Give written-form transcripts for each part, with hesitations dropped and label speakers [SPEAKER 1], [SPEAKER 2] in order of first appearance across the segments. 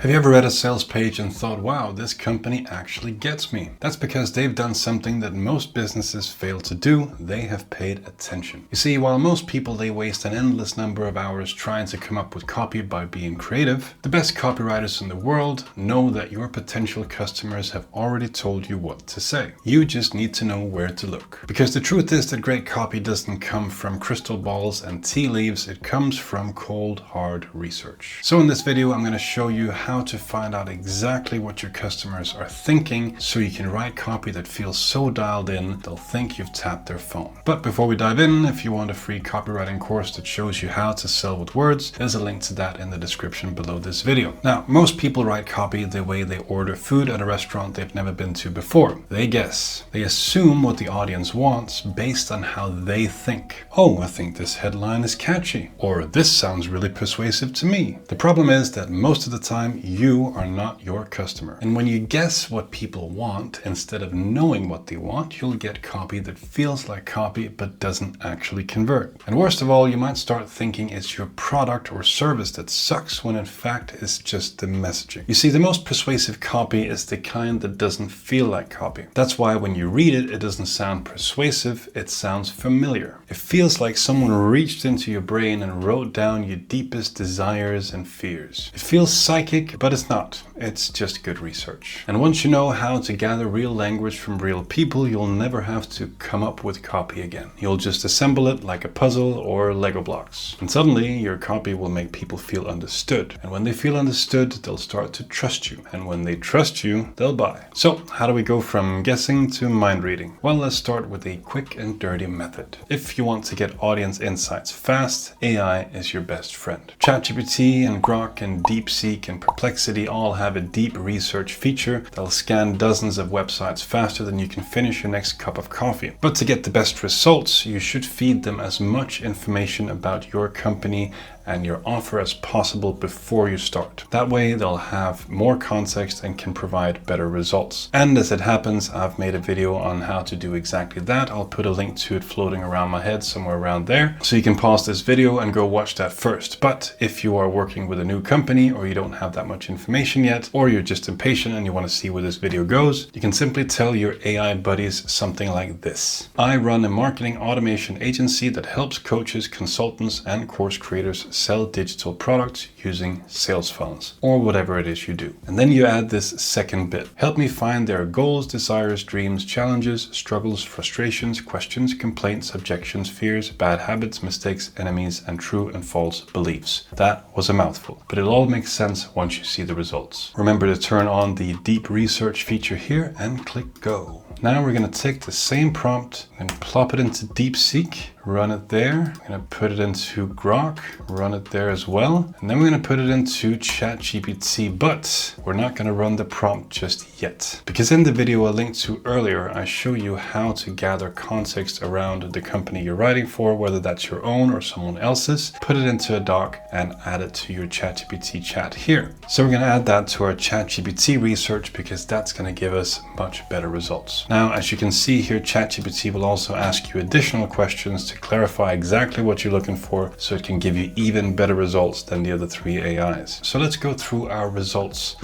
[SPEAKER 1] Have you ever read a sales page and thought, wow, this company actually gets me? That's because they've done something that most businesses fail to do. They have paid attention. You see, while most people, they waste an endless number of hours trying to come up with copy by being creative, the best copywriters in the world know that your potential customers have already told you what to say. You just need to know where to look. Because the truth is that great copy doesn't come from crystal balls and tea leaves. It comes from cold, hard research. So in this video, I'm going to show you how to find out exactly what your customers are thinking so you can write copy that feels so dialed in they'll think you've tapped their phone. But before we dive in, if you want a free copywriting course that shows you how to sell with words, there's a link to that in the description below this video. Now, most people write copy the way they order food at a restaurant they've never been to before. They guess. They assume what the audience wants based on how they think. Oh, I think this headline is catchy. Or this sounds really persuasive to me. The problem is that most of the time, you are not your customer. And when you guess what people want instead of knowing what they want, you'll get copy that feels like copy but doesn't actually convert. And worst of all, you might start thinking it's your product or service that sucks when in fact it's just the messaging. You see, the most persuasive copy is the kind that doesn't feel like copy. That's why when you read it, it doesn't sound persuasive, it sounds familiar. It feels like someone reached into your brain and wrote down your deepest desires and fears. It feels psychic, but it's not. It's just good research. And once you know how to gather real language from real people, you'll never have to come up with copy again. You'll just assemble it like a puzzle or Lego blocks. And suddenly your copy will make people feel understood. And when they feel understood, they'll start to trust you. And when they trust you, they'll buy. So how do we go from guessing to mind reading? Well, let's start with a quick and dirty method. If you want to get audience insights fast, AI is your best friend. ChatGPT and Grok and DeepSeek and Perplexity all have a deep research feature that'll scan dozens of websites faster than you can finish your next cup of coffee. But to get the best results, you should feed them as much information about your company and your offer as possible before you start. That way they'll have more context and can provide better results. And as it happens, I've made a video on how to do exactly that. I'll put a link to it floating around my head somewhere around there. So you can pause this video and go watch that first. But if you are working with a new company or you don't have that much information yet, or you're just impatient and you want to see where this video goes, you can simply tell your AI buddies something like this. I run a marketing automation agency that helps coaches, consultants, and course creators sell digital products using sales funnels or whatever it is you do. And then you add this second bit. Help me find their goals, desires, dreams, challenges, struggles, frustrations, questions, complaints, objections, fears, bad habits, mistakes, enemies, and true and false beliefs. That was a mouthful, but it all makes sense once you see the results. Remember to turn on the deep research feature here and click go. Now we're going to take the same prompt and plop it into DeepSeek, run it there. I'm going to put it into Grok, run it there as well. And then we're going to put it into ChatGPT, but we're not going to run the prompt just yet. Because in the video I linked to earlier, I show you how to gather context around the company you're writing for, whether that's your own or someone else's, put it into a doc and add it to your ChatGPT chat here. So we're going to add that to our ChatGPT research because that's going to give us much better results. Now, as you can see here, ChatGPT will also ask you additional questions to clarify exactly what you're looking for so it can give you even better results than the other three AIs. So let's go through our results.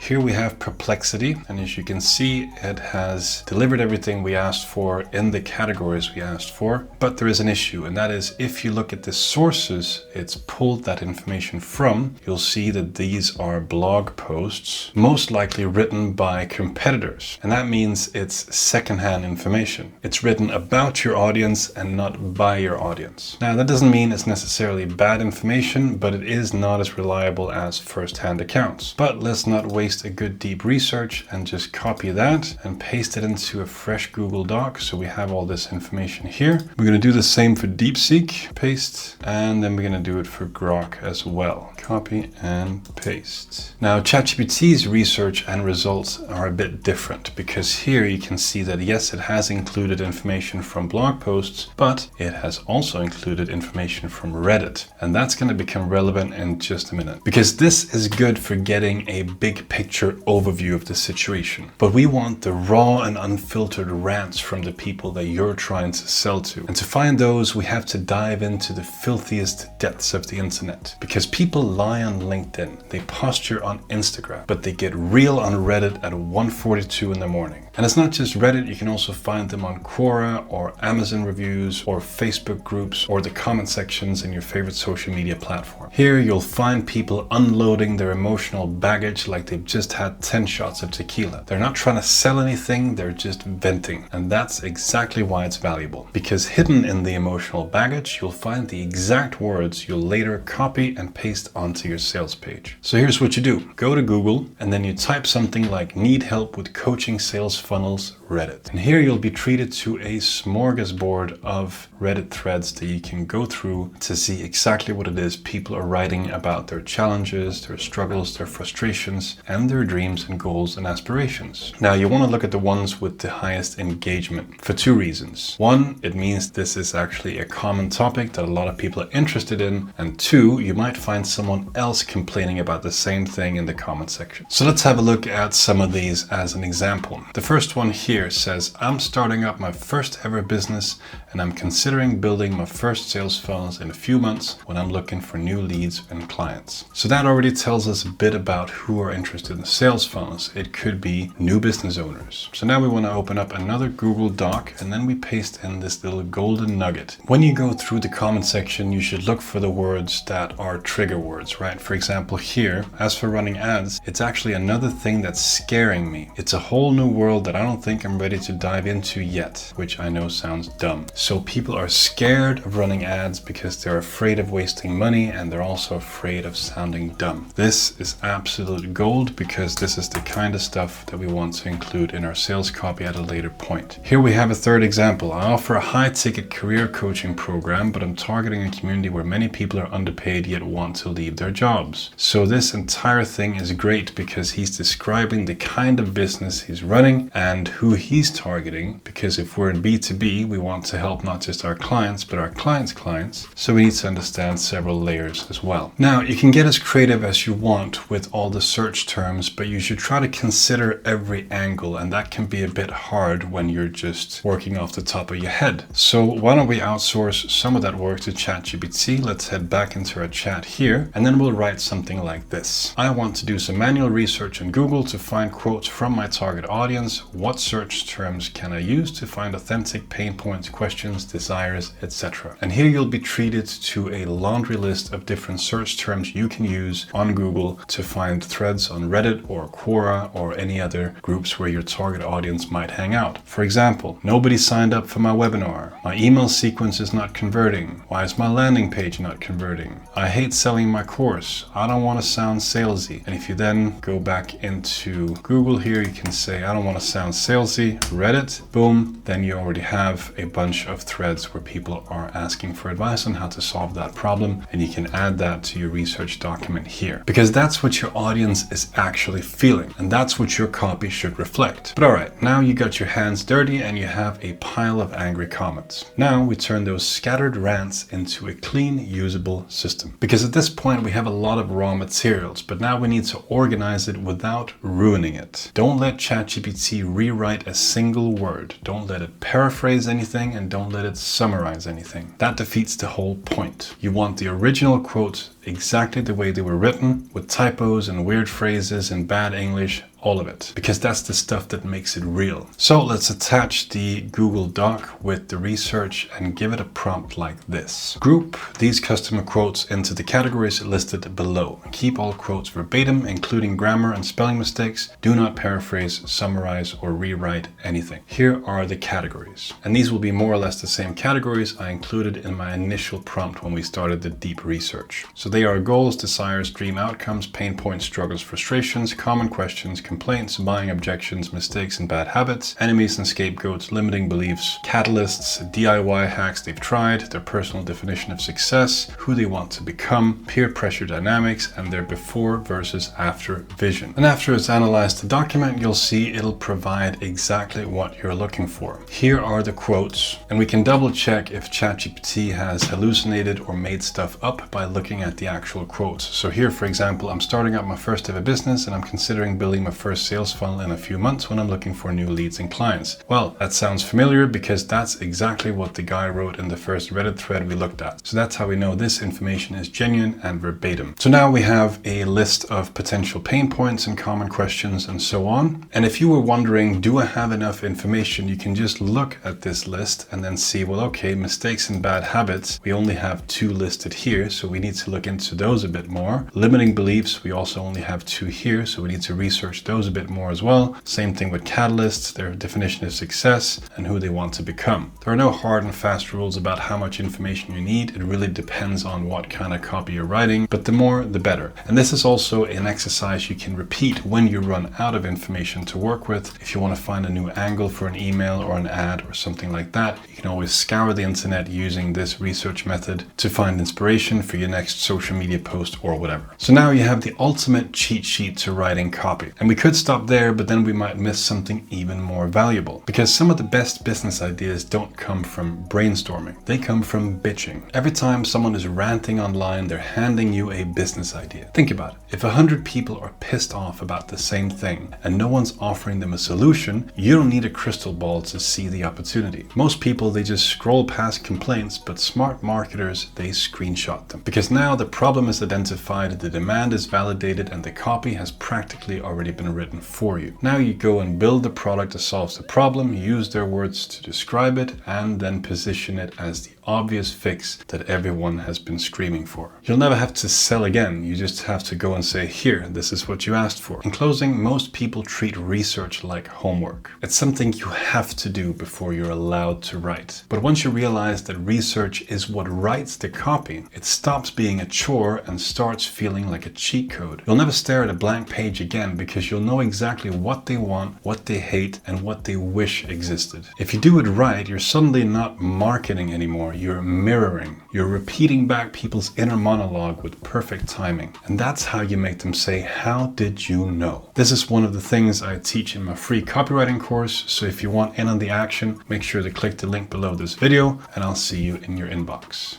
[SPEAKER 1] Here we have Perplexity, and as you can see, it has delivered everything we asked for in the categories we asked for. But there is an issue, and that is if you look at the sources it's pulled that information from, you'll see that these are blog posts, most likely written by competitors. And that means it's secondhand information. It's written about your audience and not by your audience. Now, that doesn't mean it's necessarily bad information, but it is not as reliable as first-hand accounts. But let's not waste a good deep research and just copy that and paste it into a fresh Google Doc so we have all this information here. We're going to do the same for DeepSeek, paste, and then we're going to do it for Grok as well. Copy and paste. Now ChatGPT's research and results are a bit different because here you can see that yes, it has included information from blog posts, but it has also included information from Reddit. And that's going to become relevant in just a minute because this is good for getting a big picture picture overview of the situation. But we want the raw and unfiltered rants from the people that you're trying to sell to. And to find those, we have to dive into the filthiest depths of the internet. Because people lie on LinkedIn, they posture on Instagram, but they get real on Reddit at 1:42 in the morning. And it's not just Reddit, you can also find them on Quora or Amazon reviews or Facebook groups or the comment sections in your favorite social media platform. Here you'll find people unloading their emotional baggage like they've just had 10 shots of tequila. They're not trying to sell anything, they're just venting. And that's exactly why it's valuable. Because hidden in the emotional baggage, you'll find the exact words you'll later copy and paste onto your sales page. So here's what you do. Go to Google and then you type something like "need help with coaching sales funnels Reddit." And here you'll be treated to a smorgasbord of Reddit threads that you can go through to see exactly what it is people are writing about their challenges, their struggles, their frustrations, and their dreams and goals and aspirations. Now you want to look at the ones with the highest engagement for two reasons. One, it means this is actually a common topic that a lot of people are interested in. And two, you might find someone else complaining about the same thing in the comment section. So let's have a look at some of these as an example. The first one here says, "I'm starting up my first ever business and I'm considering building my first sales funnels in a few months when I'm looking for new leads and clients." So that already tells us a bit about who are interested in sales funnels. It could be new business owners. So now we want to open up another Google Doc and then we paste in this little golden nugget. When you go through the comment section, you should look for the words that are trigger words, right? For example, here, as for running ads, it's actually another thing that's scaring me. It's a whole new world that I don't think I'm ready to dive into yet, which I know sounds dumb. So people are scared of running ads because they're afraid of wasting money and they're also afraid of sounding dumb. This is absolute gold because this is the kind of stuff that we want to include in our sales copy at a later point. Here we have a third example. "I offer a high-ticket career coaching program, but I'm targeting a community where many people are underpaid yet want to leave their jobs." So this entire thing is great because he's describing the kind of business he's running and who he's targeting, because if we're in B2B, we want to help not just our clients, but our clients' clients. So we need to understand several layers as well. Now, you can get as creative as you want with all the search terms, but you should try to consider every angle, and that can be a bit hard when you're just working off the top of your head. So why don't we outsource some of that work to ChatGPT? Let's head back into our chat here, and then we'll write something like this. "I want to do some manual research on Google to find quotes from my target audience. What search terms can I use to find authentic pain points, questions, desires, etc." And here you'll be treated to a laundry list of different search terms you can use on Google to find threads on Reddit or Quora or any other groups where your target audience might hang out. For example, "Nobody signed up for my webinar. My email sequence is not converting. Why is my landing page not converting? I hate selling my course. I don't want to sound salesy." And if you then go back into Google here, you can say, "I don't want to sound salesy, Reddit," boom, then you already have a bunch of threads where people are asking for advice on how to solve that problem, and you can add that to your research document here. Because that's what your audience is actually feeling, and that's what your copy should reflect. But alright, now you got your hands dirty and you have a pile of angry comments. Now we turn those scattered rants into a clean, usable system. Because at this point we have a lot of raw materials, but now we need to organize it without ruining it. Don't let ChatGPT rewrite a single word. Don't let it paraphrase anything, and don't let it summarize anything. That defeats the whole point. You want the original quotes exactly the way they were written, with typos and weird phrases and bad English, all of it, because that's the stuff that makes it real. So let's attach the Google Doc with the research and give it a prompt like this. Group these customer quotes into the categories listed below. Keep all quotes verbatim, including grammar and spelling mistakes. Do not paraphrase, summarize, or rewrite anything. Here are the categories. And these will be more or less the same categories I included in my initial prompt when we started the deep research. So they are goals, desires, dream outcomes, pain points, struggles, frustrations, common questions, complaints, buying objections, mistakes and bad habits, enemies and scapegoats, limiting beliefs, catalysts, DIY hacks they've tried, their personal definition of success, who they want to become, peer pressure dynamics, and their before versus after vision. And after it's analyzed the document, you'll see it'll provide exactly what you're looking for. Here are the quotes, and we can double check if ChatGPT has hallucinated or made stuff up by looking at the actual quotes. So here, for example, I'm starting up my first ever business and I'm considering building my first sales funnel in a few months when I'm looking for new leads and clients. Well, that sounds familiar because that's exactly what the guy wrote in the first Reddit thread we looked at. So that's how we know this information is genuine and verbatim. So now we have a list of potential pain points and common questions and so on. And if you were wondering, do I have enough information? You can just look at this list and then see, well, okay, mistakes and bad habits, we only have 2 listed here, so we need to look into those a bit more. Limiting beliefs, we also only have 2 here, so we need to research those a bit more as well. Same thing with catalysts, their definition of success and who they want to become. There are no hard and fast rules about how much information you need. It really depends on what kind of copy you're writing, but the more the better. And this is also an exercise you can repeat when you run out of information to work with. If you want to find a new angle for an email or an ad or something like that, you can always scour the internet using this research method to find inspiration for your next social media post or whatever. So now you have the ultimate cheat sheet to writing copy. And we could stop there, but then we might miss something even more valuable, because some of the best business ideas don't come from brainstorming. They come from bitching. Every time someone is ranting online, they're handing you a business idea. Think about it. If 100 people are pissed off about the same thing and no one's offering them a solution, you don't need a crystal ball to see the opportunity. Most people, they just scroll past complaints, but smart marketers, they screenshot them. Because now the problem is identified, the demand is validated, and the copy has practically already been written for you. Now you go and build the product that solves the problem, use their words to describe it, and then position it as the obvious fix that everyone has been screaming for. You'll never have to sell again. You just have to go and say, here, this is what you asked for. In closing, most people treat research like homework. It's something you have to do before you're allowed to write. But once you realize that research is what writes the copy, it stops being a chore and starts feeling like a cheat code. You'll never stare at a blank page again because you'll know exactly what they want, what they hate, and what they wish existed. If you do it right, you're suddenly not marketing anymore. You're mirroring. You're repeating back people's inner monologue with perfect timing. And that's how you make them say, how did you know? This is one of the things I teach in my free copywriting course. So if you want in on the action, make sure to click the link below this video and I'll see you in your inbox.